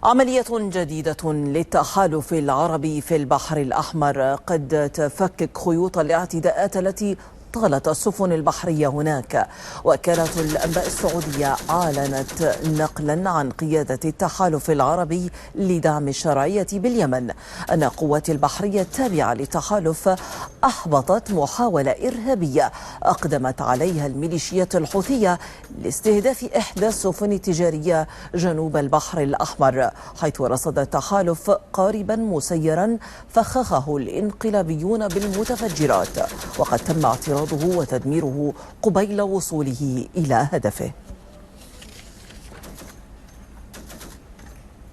عملية جديدة للتحالف العربي في البحر الأحمر قد تفكك خيوط الاعتداءات التي طالت السفن البحرية هناك. وكالة الأنباء السعودية أعلنت نقلا عن قيادة التحالف العربي لدعم الشرعية باليمن أن قوات البحرية التابعة للتحالف أحبطت محاولة إرهابية أقدمت عليها الميليشيات الحوثية لاستهداف إحدى السفن التجارية جنوب البحر الأحمر، حيث رصد التحالف قاربا مسيرا فخخه الانقلابيون بالمتفجرات، وقد تم اعتراضه وتدميره قبيل وصوله إلى هدفه.